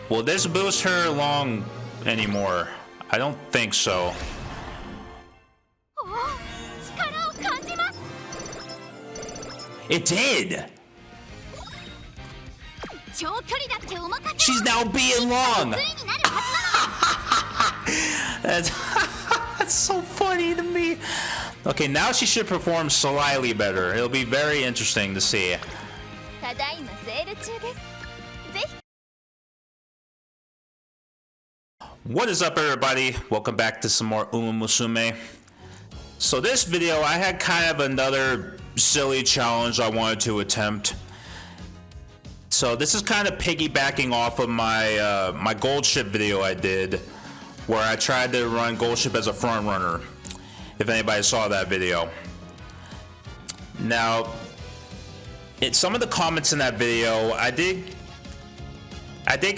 Will this boost her long anymore? I don't think so. It did! She's now being long! That's, that's so funny to me. Okay, now she should perform slightly better. It'll be very interesting to see. What is up, everybody? Welcome back to some more Uma Musume. So this video, I had kind of another silly challenge I wanted to attempt. So this is kind of piggybacking off of my my gold ship video I did, where I tried to run gold ship as a front runner. If anybody saw that video. Now, some of the comments in that video, I think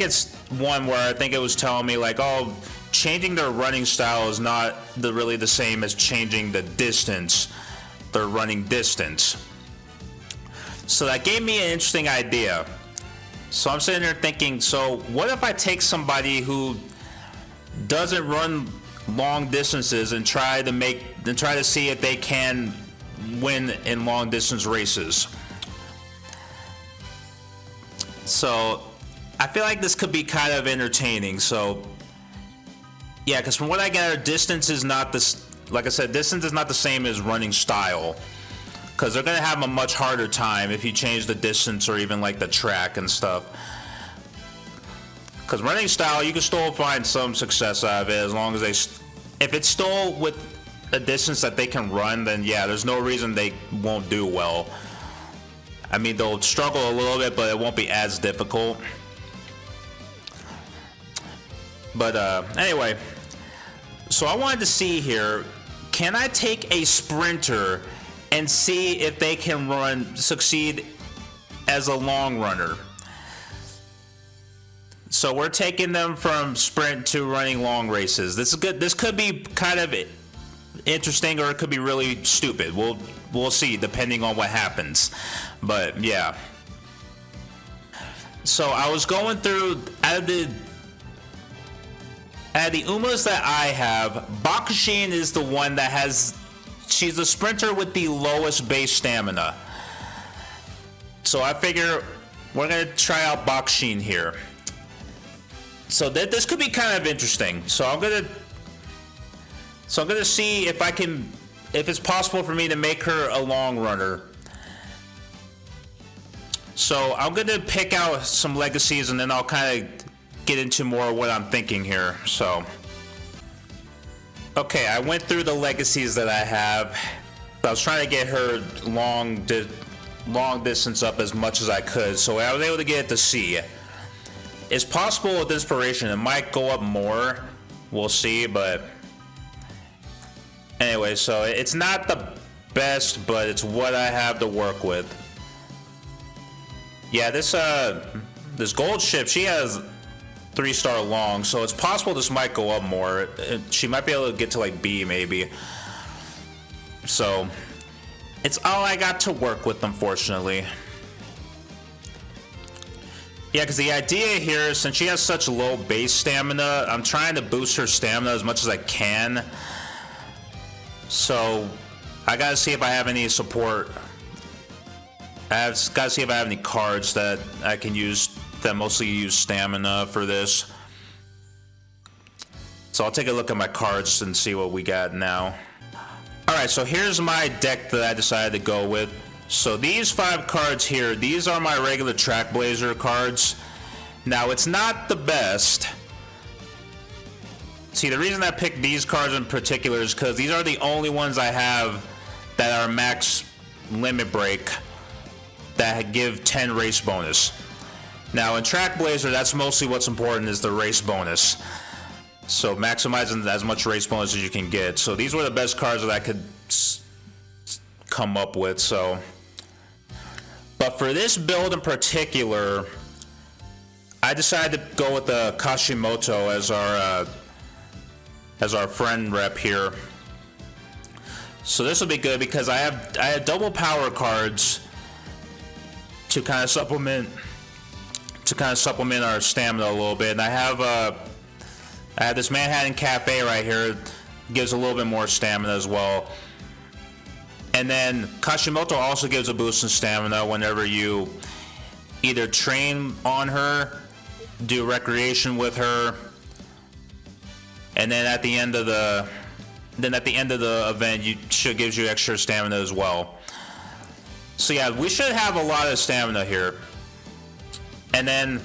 it's one where I think it was telling me like, oh, changing their running style is not really the same as changing the distance, their running distance. So that gave me an interesting idea. So I'm sitting there thinking, so what if I take somebody who doesn't run long distances and try to see if they can win in long distance races? So I feel like this could be kind of entertaining. So yeah, because from what I gather, distance is not this. Like I said, distance is not the same as running style, because they're gonna have a much harder time if you change the distance or even like the track and stuff. Because running style, you can still find some success out of it as long as if it's still with a distance that they can run, then yeah, there's no reason they won't do well. I mean, they'll struggle a little bit, but it won't be as difficult. But anyway, so I wanted to see here, can I take a sprinter and see if they can succeed as a long runner? So we're taking them from sprint to running long races. This is good. This could be kind of interesting, or it could be really stupid. We'll see depending on what happens. But yeah. So I was going through out of the Umas that I have, Bakushin is the one that she's the sprinter with the lowest base stamina. So I figure we're gonna try out Bakushin here. So this could be kind of interesting. So I'm gonna see if it's possible for me to make her a long runner. So I'm gonna pick out some legacies, and then I'll kind of get into more of what I'm thinking here. So okay, I went through the legacies that I have. I was trying to get her long distance up as much as I could, so I was able to get it to C. It's possible with inspiration it might go up more, we'll see. But anyway, so it's not the best, but it's what I have to work with. Yeah, this gold ship, she has 3-star long, so it's possible this might go up more. She might be able to get to like B maybe. So it's all I got to work with, unfortunately. Yeah, because the idea here is, since she has such low base stamina, I'm trying to boost her stamina as much as I can. So I gotta see if I have any support. Gotta see if I have any cards that I can use that mostly use stamina for this. So I'll take a look at my cards and see what we got now. Alright, so here's my deck that I decided to go with. So these 5 cards here, these are my regular Track Blazer cards. Now, it's not the best. See, the reason I picked these cards in particular is because these are the only ones I have that are max limit break that give 10 race bonus. Now, in Track Blazer, that's mostly what's important, is the race bonus. So maximizing as much race bonus as you can get. So these were the best cards that I could come up with. So, but for this build in particular, I decided to go with the Kashimoto as our friend rep here. So this will be good because I have double power cards to kind of supplement to kind of supplement our stamina a little bit. And I have this Manhattan Cafe right here, gives a little bit more stamina as well. And then Kashimoto also gives a boost in stamina whenever you either train on her, do recreation with her, and then at the end of the event, gives you extra stamina as well. So yeah, we should have a lot of stamina here. And then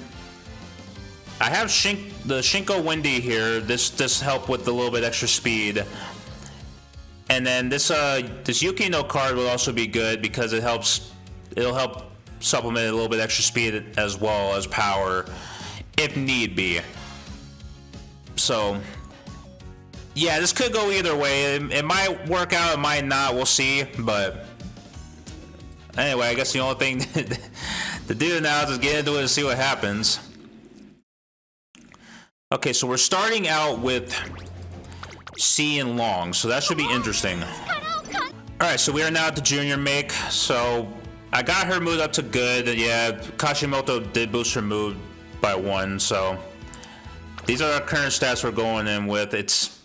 I have the Shinko Windy here. This help with a little bit extra speed. And then this Yukino card will also be good because it'll help supplement a little bit extra speed as well as power if need be. So yeah, this could go either way. It might work out, it might not, we'll see. But anyway, I guess the only thing to do now is just get into it and see what happens. Okay, so we're starting out with C and Long, so that should be interesting. Alright, so we are now at the junior make. So I got her moved up to good. Yeah, Kashimoto did boost her move by 1, so these are our current stats we're going in with. It's,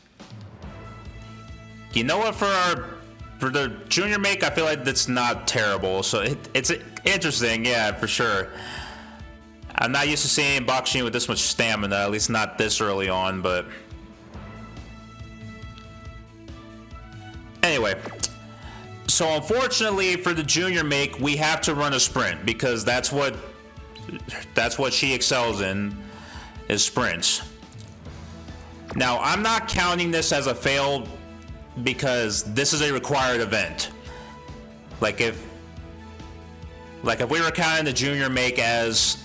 you know what, for the junior make, I feel like that's not terrible. So it's interesting, yeah, for sure. I'm not used to seeing Bakushin with this much stamina, at least not this early on, but anyway. So unfortunately for the junior make, we have to run a sprint because that's what she excels in, is sprints. Now, I'm not counting this as a fail because this is a required event. Like if we were counting the junior make as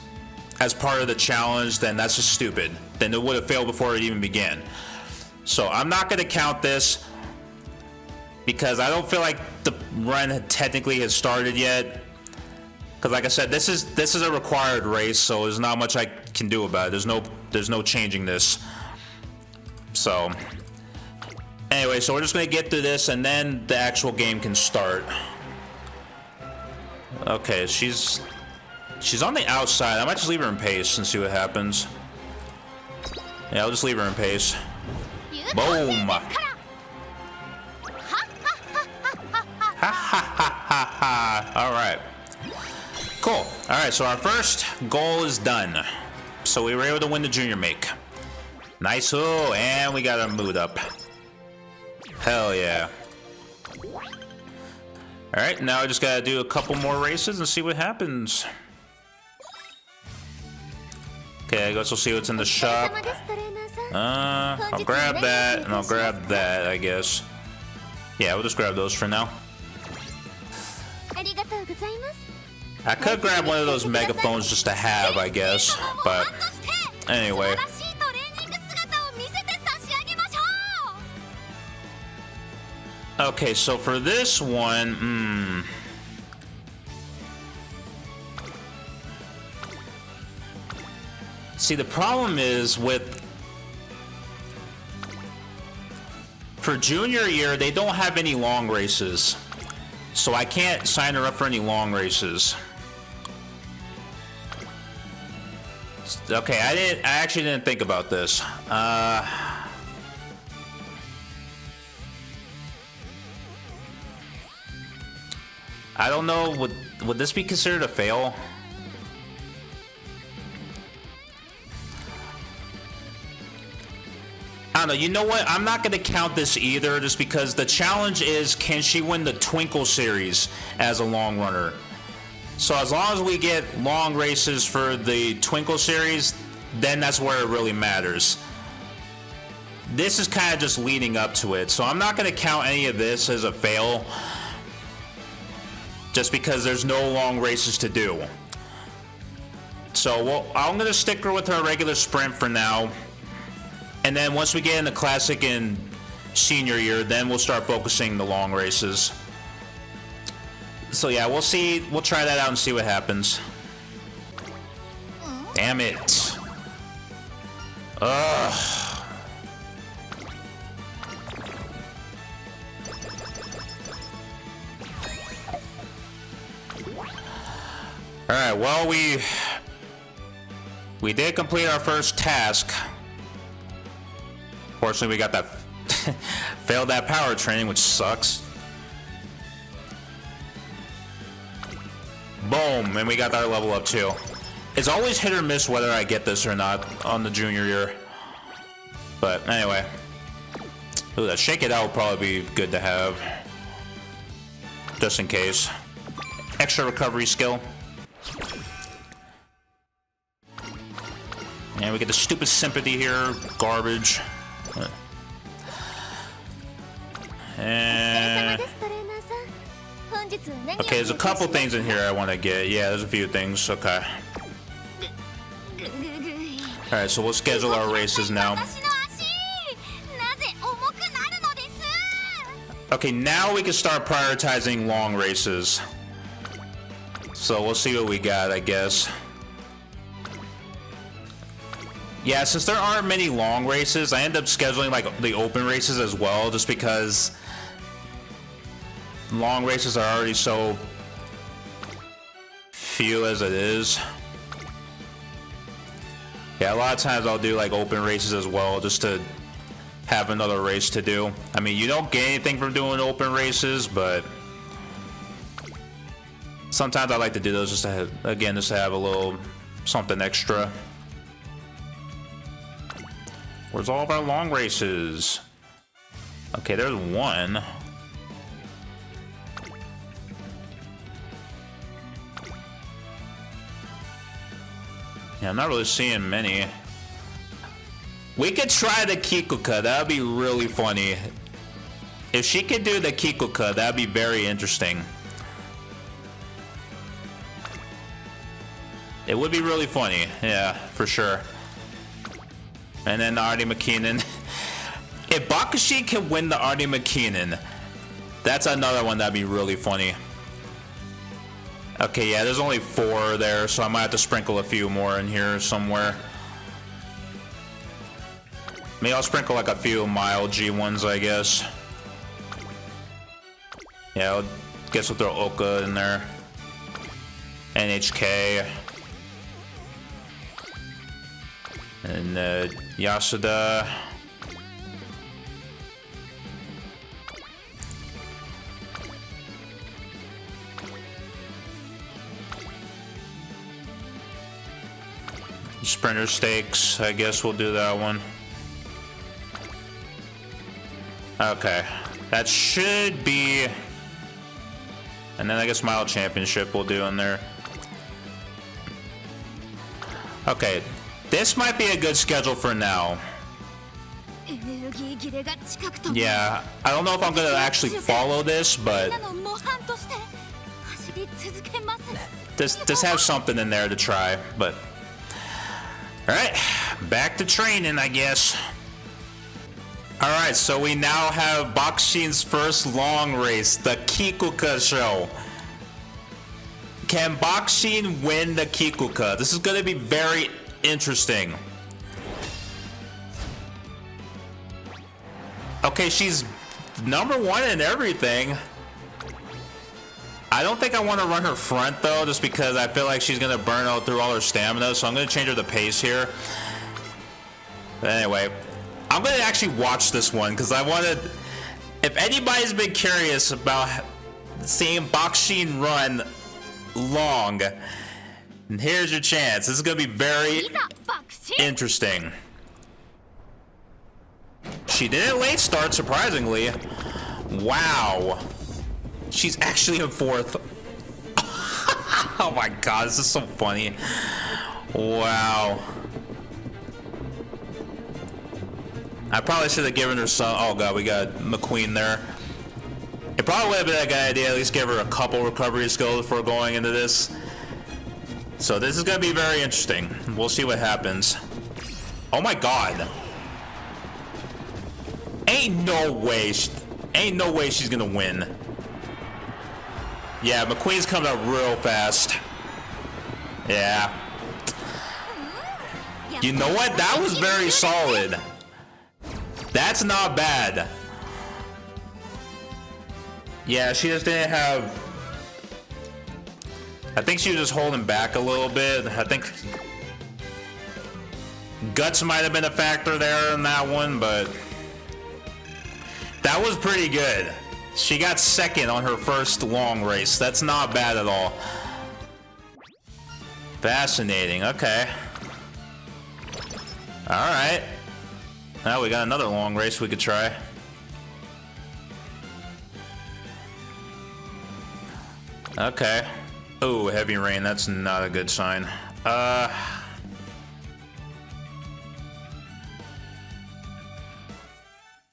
part of the challenge, then that's just stupid. Then it would have failed before it even began. So I'm not going to count this because I don't feel like the run technically has started yet. Because like I said, this is a required race, so there's not much I can do about it. There's no changing this. So anyway, so we're just gonna get through this and then the actual game can start. Okay, she's on the outside. I might just leave her in pace and see what happens. Yeah, I'll just leave her in pace. Boom! Ha ha ha ha ha! Alright. Cool. Alright, so our first goal is done. So we were able to win the junior make. Nice. Oh, and we got our mood up. Hell yeah. Alright, now I just gotta do a couple more races and see what happens. Okay, I guess we'll see what's in the shop. I'll grab that, and I'll grab that, I guess. Yeah, we'll just grab those for now. I could grab one of those megaphones just to have, I guess. But anyway. Okay, so for this one, see, the problem is for junior year, they don't have any long races. So I can't sign her up for any long races. Okay, I actually didn't think about this. I don't know, would this be considered a fail? I don't know, you know what? I'm not going to count this either, just because the challenge is, can she win the Twinkle series as a long runner? So as long as we get long races for the Twinkle series, then that's where it really matters. This is kind of just leading up to it, so I'm not going to count any of this as a fail, just because there's no long races to do. So I'm going to stick her with her regular sprint for now. And then once we get into Classic and Senior year, then we'll start focusing the long races. So yeah, we'll see. We'll try that out and see what happens. Damn it. Ugh. Alright, well, We did complete our first task. Fortunately, we got that failed that power training, which sucks. Boom, and we got our level up too. It's always hit or miss whether I get this or not on the junior year. But anyway. Ooh, that shake it out would probably be good to have. Just in case. Extra recovery skill. And we get the stupid sympathy here. Garbage. And okay, there's a couple things in here I want to get. Yeah, there's a few things. Okay. Alright, so we'll schedule our races now. Okay, now we can start prioritizing long races. So we'll see what we got, I guess. Yeah, since there aren't many long races, I end up scheduling like the open races as well, just because long races are already so few as it is. Yeah, a lot of times I'll do like open races as well, just to have another race to do. I mean, you don't get anything from doing open races, but sometimes I like to do those just to have, again, just to have a little something extra. Where's all of our long races? Okay, there's one. Yeah, I'm not really seeing many. We could try the Kikuka. That would be really funny. If she could do the Kikuka, that would be very interesting. It would be really funny. Yeah, for sure. And then the Artie McKinnon. If Bakushin can win the Artie McKinnon, that's another one that'd be really funny. Okay, yeah, there's only 4 there, so I might have to sprinkle a few more in here somewhere. Maybe I'll sprinkle like a few mild G ones, I guess. Yeah, I guess we'll throw Oka in there. NHK. And Yasuda. Sprinter Stakes, I guess we'll do that one. Okay, that should be, and then I guess Mile Championship we'll do in there. Okay, this might be a good schedule for now. Yeah, I don't know if I'm gonna actually follow this, but just have something in there to try. But alright, back to training, I guess. Alright, so we now have Bakushin's first long race, the Kikuka show. Can Bakushin win the Kikuka? This is going to be very interesting. Okay, she's #1 in everything. I don't think I want to run her front though, just because I feel like she's going to burn out through all her stamina, so I'm going to change her the pace here. But anyway, I'm going to actually watch this one because I wanted, if anybody's been curious about seeing Bakushin run long, here's your chance. This is going to be very interesting. She did a late start, surprisingly. Wow. She's actually in 4th. Oh my god, this is so funny. Wow. I probably should have given her some. Oh god, we got McQueen there. It probably would have been a good idea at least give her a couple recovery skills before going into this. So this is going to be very interesting. We'll see what happens. Oh my god. Ain't no way she's going to win. Yeah, McQueen's coming up real fast. Yeah. You know what? That was very solid. That's not bad. Yeah, she just didn't have... I think she was just holding back a little bit. I think... Guts might have been a factor there in that one, but that was pretty good. She got second on her first long race. That's not bad at all. Fascinating. Okay. All right. Now we got another long race we could try. Okay. Oh, heavy rain. That's not a good sign.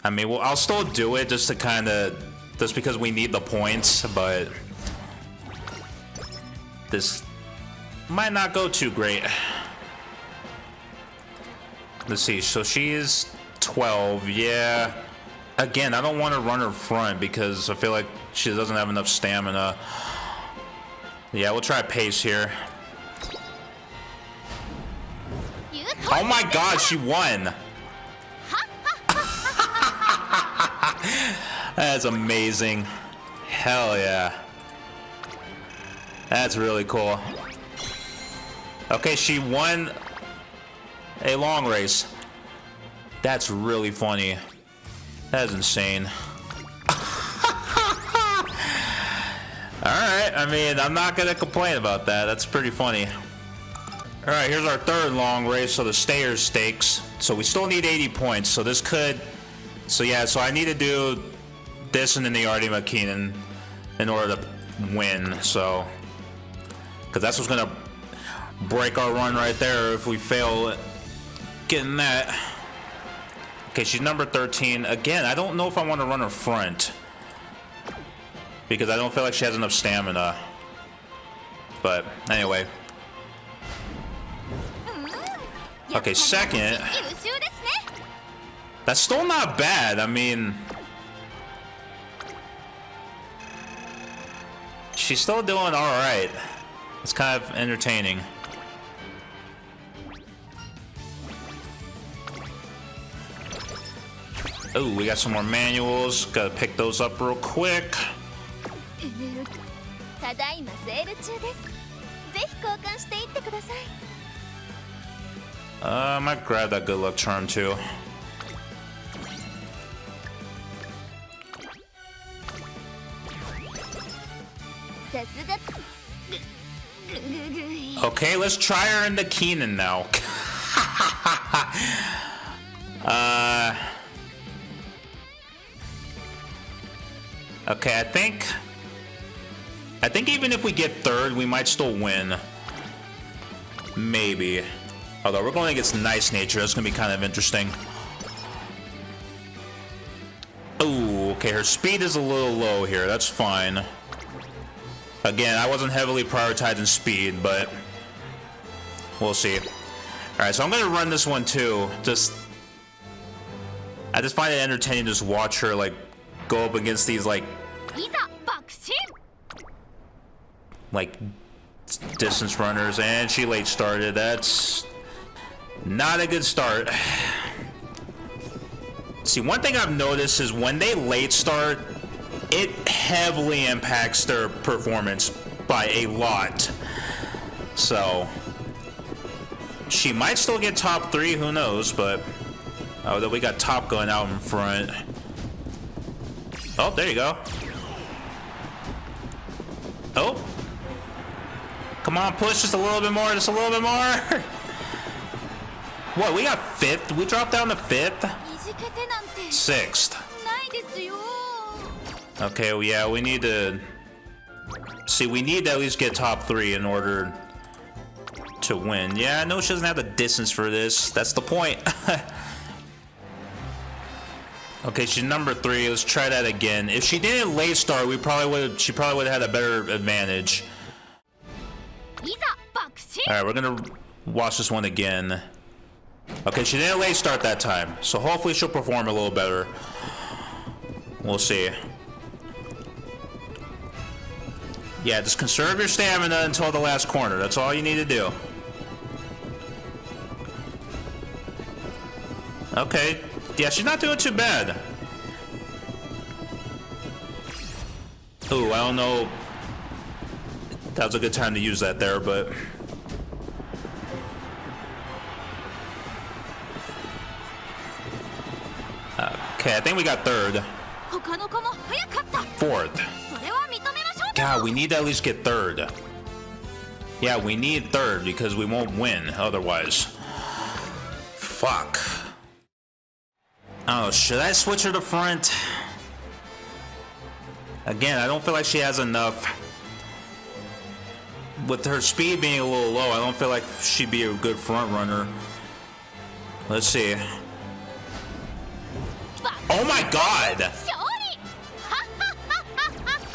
I mean, well, I'll still do it just to kind of, just because we need the points, but this might not go too great. Let's see. So she is 12. Yeah. Again, I don't want to run her front because I feel like she doesn't have enough stamina. Yeah, we'll try pace here. Oh my god, she won! That's amazing. Hell yeah. That's really cool. Okay, she won a long race. That's really funny. That's insane. Alright, I mean, I'm not gonna complain about that. That's pretty funny. Alright, here's our third long race, so the Stayers Stakes. So we still need 80 points, so this could... So yeah, so I need to do this and then the Artie McKinnon in order to win, so... Because that's what's gonna break our run right there if we fail getting that. Okay, she's number 13. Again, I don't know if I want to run her front, because I don't feel like she has enough stamina. But anyway. Okay, second. That's still not bad. I mean, she's still doing all right. It's kind of entertaining. Oh, we got some more manuals. Gotta pick those up real quick. I might grab that good luck charm too. Okay, let's try her into Keenan now. Okay, I think even if we get third, we might still win. Maybe. Although we're going against Nice Nature, that's gonna be kind of interesting. Oh, okay, her speed is a little low here. That's fine. Again, I wasn't heavily prioritizing speed, but we'll see. Alright, so I'm gonna run this one too. I just find it entertaining to just watch her like go up against these like distance runners, and she late started. That's not a good start. See, one thing I've noticed is when they late start, it heavily impacts their performance by a lot. So she might still get top 3, who knows, but oh, we got Top Gun out in front. Oh, there you go. Oh, come on, push just a little bit more, just a little bit more. What, we got 5th? We dropped down to 5th? 6th. Okay, well, yeah, we need to... See, we need to at least get top 3 in order to win. Yeah, I know she doesn't have the distance for this. That's the point. Okay, she's number 3. Let's try that again. If she didn't late start, she probably would have had a better advantage. Alright, we're gonna watch this one again. Okay, she didn't late start that time, so hopefully she'll perform a little better. We'll see. Yeah, just conserve your stamina until the last corner. That's all you need to do. Okay. Yeah, she's not doing too bad. Ooh, I don't know. That was a good time to use that there, but... Okay, I think we got third. Fourth. God, we need to at least get third. Yeah, we need third because we won't win otherwise. Fuck. Oh, should I switch her to front? Again, I don't feel like she has enough. With her speed being a little low, I don't feel like she'd be a good front runner. Let's see. Oh my god!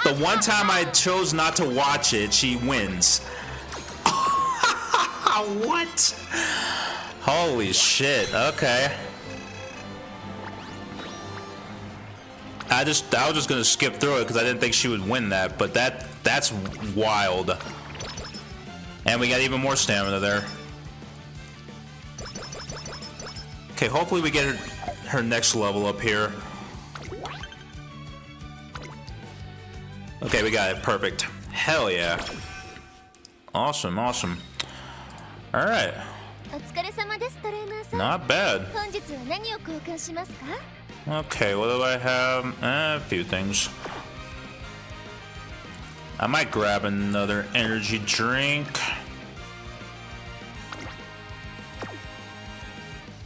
The one time I chose not to watch it, she wins. What? Holy shit, okay. I was just gonna skip through it because I didn't think she would win that, but that's wild. And we got even more stamina there. Okay, hopefully we get her next level up here. Okay, we got it. Perfect. Hell yeah. Awesome, awesome. Alright. Not bad. Okay, what do I have? A few things. I might grab another energy drink.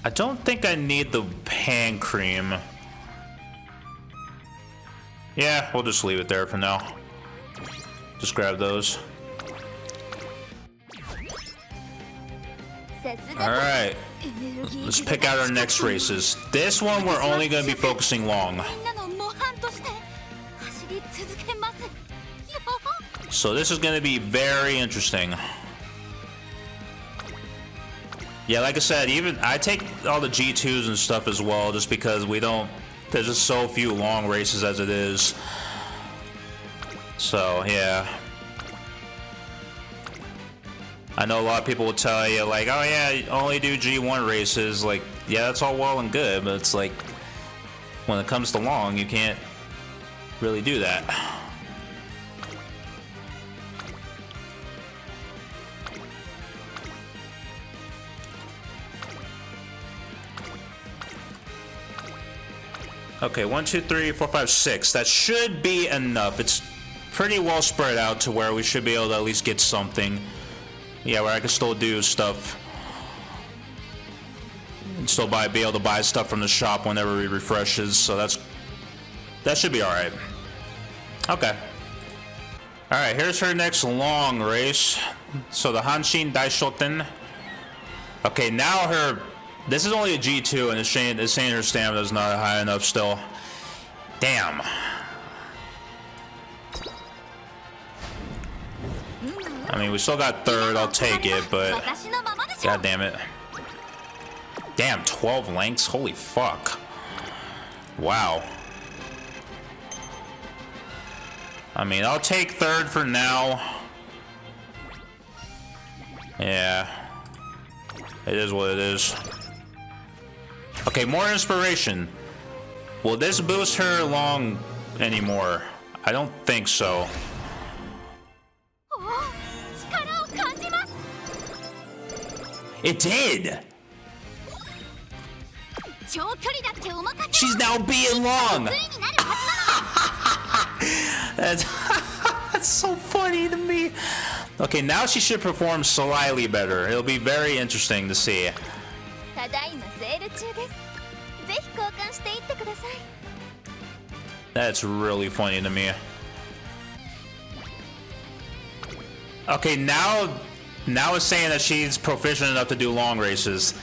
I don't think I need the hand cream. Yeah, we'll just leave it there for now. Just grab those. Alright. Let's pick out our next races. This one we're only going to be focusing long. So this is going to be very interesting. Yeah, like I said, even I take all the G2s and stuff as well, just because there's just so few long races as it is. So, yeah. I know a lot of people will tell you, like, oh yeah, only do G1 races. Like, yeah, that's all well and good, but it's like, when it comes to long, you can't really do that. Okay, 1, 2, 3, 4, 5, 6. That should be enough. It's pretty well spread out to where we should be able to at least get something. Yeah, where I can still do stuff. And still be able to buy stuff from the shop whenever it refreshes. So that should be alright. Okay. Alright, here's her next long race. So the Hanshin Daishoten. Okay, now this is only a G2, and it's saying her stamina is not high enough still. Damn. I mean, we still got third. I'll take it, but god damn it. Damn, 12 lengths. Holy fuck. Wow. I mean, I'll take third for now. Yeah. It is what it is. Okay, more inspiration. Will this boost her long anymore? I don't think so. It did! She's now being long! That's so funny to me. Okay, now she should perform slightly better. It'll be very interesting to see. That's really funny to me. Okay, now it's saying that she's proficient enough to do long races.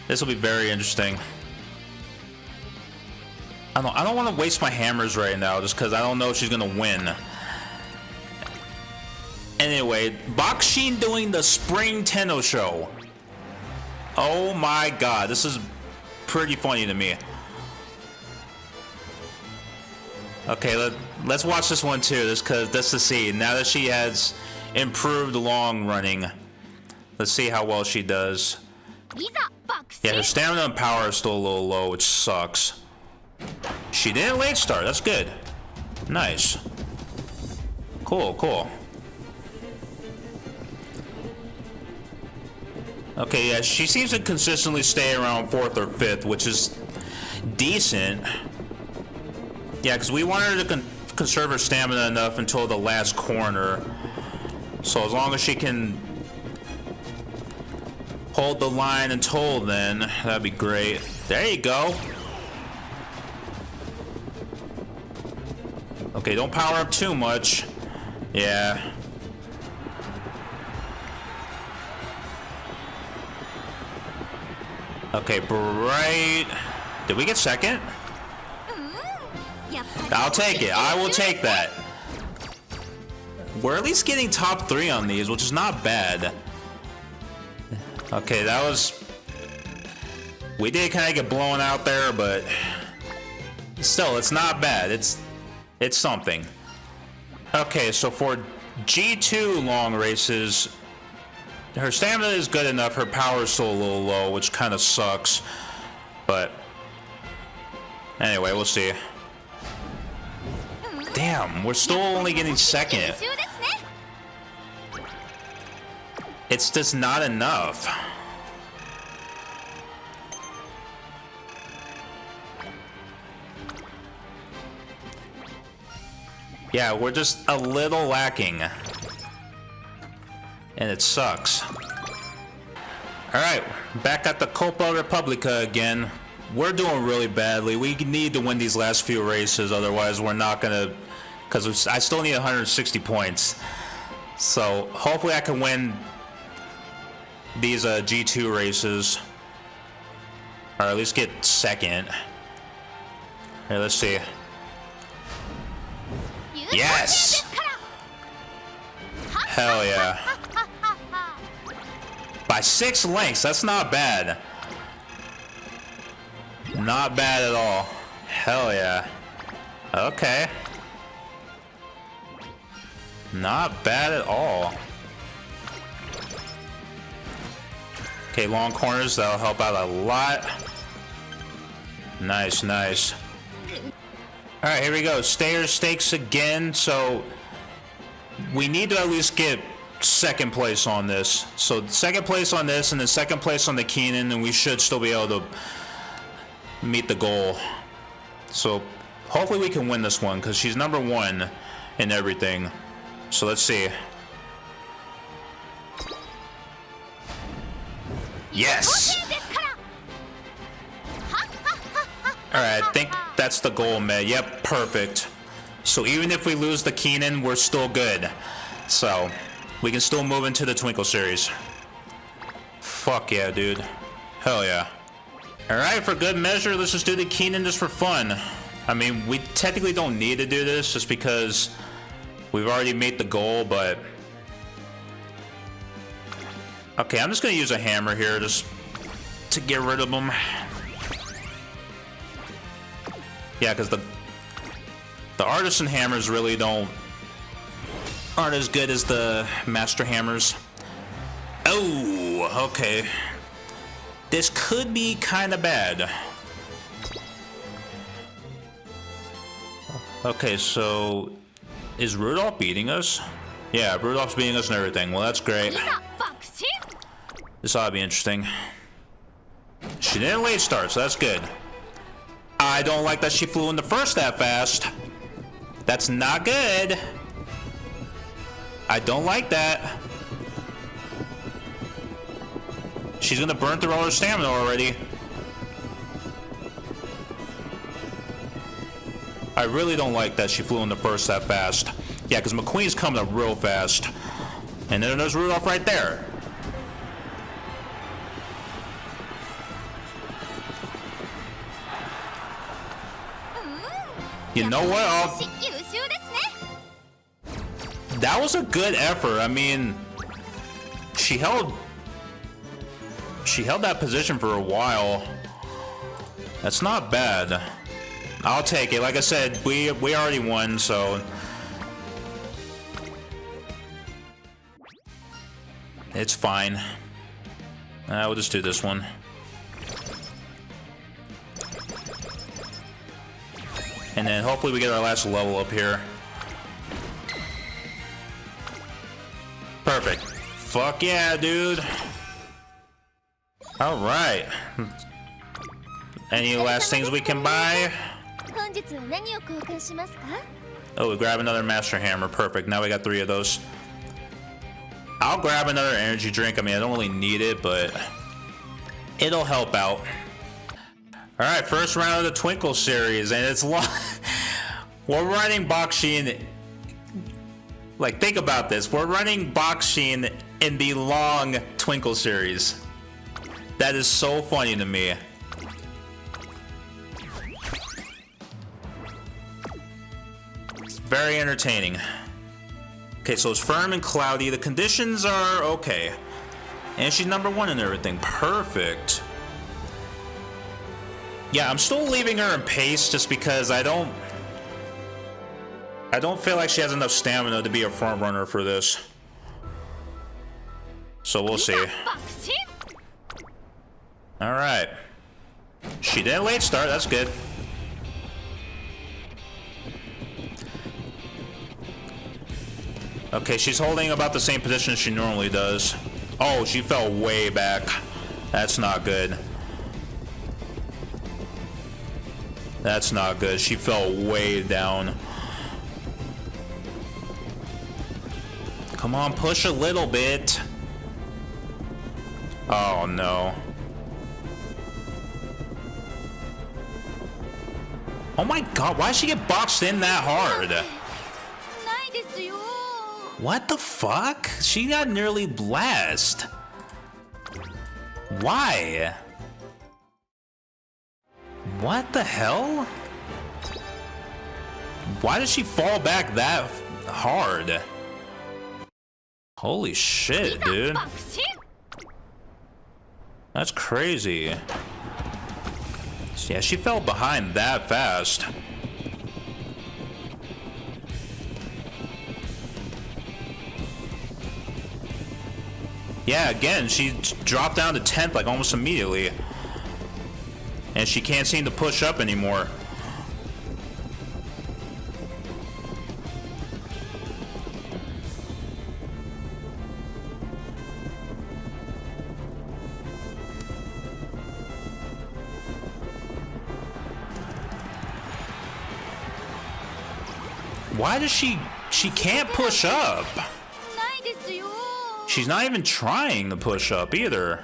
This will be very interesting. I don't want to waste my hammers right now just because I don't know if she's gonna win. Anyway, Bakushin doing the Spring Tenno show. Oh my god, this is pretty funny to me. Okay, let's watch this one too, just to see. Now that she has improved long running, let's see how well she does. Yeah, her stamina and power is still a little low, which sucks. She did a late start, that's good. Nice. Cool, cool. Okay, yeah, she seems to consistently stay around 4th or 5th, which is... decent. Yeah, because we want her to conserve her stamina enough until the last corner. So as long as she can hold the line until then, that'd be great. There you go. Okay, don't power up too much. Yeah. Okay, bright. Did we get second? I'll take it. I will take that. We're at least getting top 3 on these, which is not bad. Okay, that was... We did kind of get blown out there, but... Still, it's not bad. It's something. Okay, so for G2 long races... Her stamina is good enough. Her power is still a little low, which kind of sucks. But... Anyway, we'll see. Damn, we're still only getting second. It's just not enough. Yeah, we're just a little lacking. And it sucks. Alright, back at the Copa Republica again. We're doing really badly. We need to win these last few races, otherwise we're not gonna... Because I still need 160 points. So, hopefully I can win these G2 races. Or at least get second. Here, let's see. Yes! Hell yeah. By 6 lengths, that's not bad. Not bad at all. Hell yeah. Okay. Not bad at all. Okay, long corners, that'll help out a lot. Nice, nice. Alright, here we go. Stayer stakes again, so we need to at least get second place on this. So second place on this and then second place on the Keenan, and we should still be able to meet the goal. So hopefully we can win this one because she's number 1 in everything. So let's see. Yes! Alright, I think that's the goal, man. Yep, perfect. So even if we lose the Keenan, we're still good. So we can still move into the Twinkle series. Fuck yeah, dude. Hell yeah. Alright, for good measure, let's just do the Keenan just for fun. I mean, we technically don't need to do this just because we've already made the goal, but... Okay, I'm just gonna use a hammer here just to get rid of them. Yeah, because the artisan hammers really aren't as good as the master hammers. Oh, okay. This could be kind of bad. Okay, so is Rudolph beating us? Yeah, Rudolph's beating us and everything. Well, that's great. This ought to be interesting. She didn't late start, so that's good. I don't like that she flew in the first that fast. That's not good. I don't like that. She's gonna burn through all her stamina already. I really don't like that she flew in the first that fast. Yeah, because McQueen's coming up real fast. And then there's Rudolph right there. You know what? That was a good effort. I mean, she held that position for a while. That's not bad. I'll take it. Like I said, we already won, so it's fine. We'll just do this one. And then hopefully we get our last level up here. Perfect. Fuck yeah, dude. Alright. Any last things we can buy? Oh, we grab another Master Hammer. Perfect. Now we got 3 of those. I'll grab another energy drink. I mean, I don't really need it, but it'll help out. Alright, first round of the Twinkle series, and it's long. We're running Bakushin. Like, think about this. We're running Bakushin in the long Twinkle series. That is so funny to me. It's very entertaining. Okay, so it's firm and cloudy. The conditions are okay. And she's number 1 and everything. Perfect. Yeah, I'm still leaving her in pace just because I don't feel like she has enough stamina to be a front runner for this. So we'll see. Alright. She did a late start, that's good. Okay, she's holding about the same position she normally does. Oh, she fell way back. That's not good. That's not good. She fell way down. Come on, push a little bit. Oh, no. Oh my god, why did she get boxed in that hard? What the fuck? She got nearly blasted. Why? What the hell? Why did she fall back that hard? Holy shit, dude. That's crazy. Yeah, she fell behind that fast. Yeah, again, she dropped down to 10th like almost immediately. And she can't seem to push up anymore. Why does she can't push up? She's not even trying to push up either.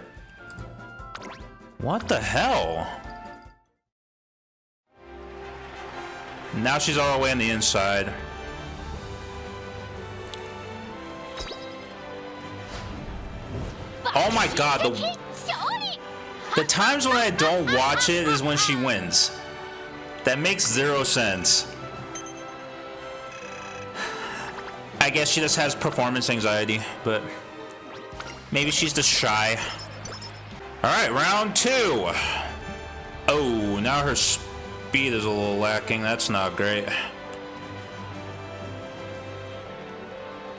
What the hell? Now she's all the way on the inside. Oh my god, the times when I don't watch it is when she wins. That makes 0 sense. I guess she just has performance anxiety, but maybe she's just shy. Alright, round 2. Oh, now her speed is a little lacking. That's not great.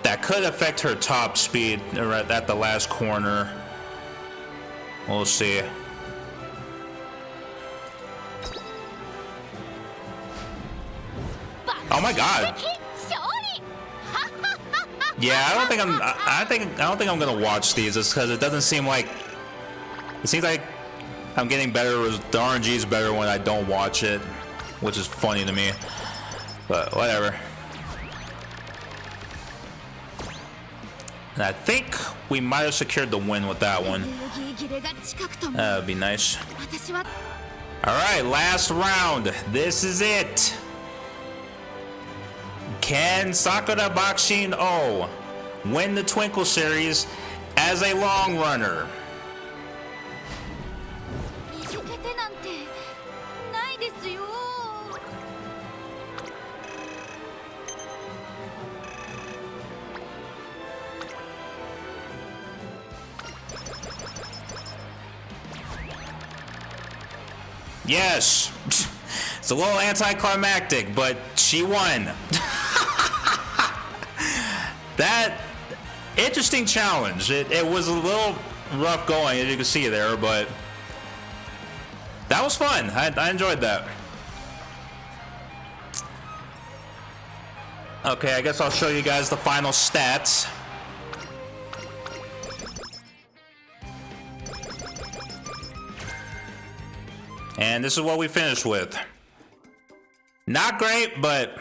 That could affect her top speed right at the last corner. We'll see. Oh my god. Yeah, I don't think I'm gonna watch these just because it doesn't seem like it seems like I'm getting better. The RNG is better when I don't watch it, which is funny to me. But whatever. And I think we might have secured the win with that one. That would be nice. Alright, last round. This is it. Can Sakura Bakushin win the Twinkle series as a long runner? Yes. It's a little anticlimactic, but she won. That interesting challenge. It was a little rough going, as you can see there, but that was fun. I enjoyed that. Okay, I guess I'll show you guys the final stats. And this is what we finished with. Not great, but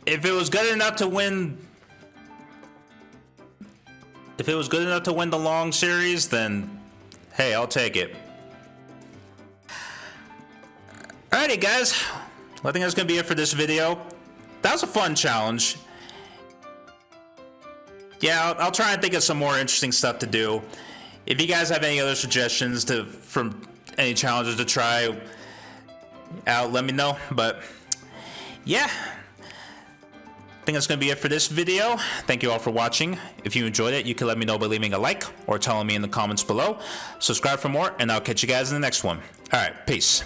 if it was good enough to win, the long series, then hey, I'll take it. Alrighty guys, I think that's gonna be it for this video. That was a fun challenge. Yeah, I'll try and think of some more interesting stuff to do. If you guys have any other suggestions from any challenges to try out, let me know. But yeah, I think that's going to be it for this video. Thank you all for watching. If you enjoyed it, you can let me know by leaving a like or telling me in the comments below. Subscribe for more, and I'll catch you guys in the next one. All right, peace.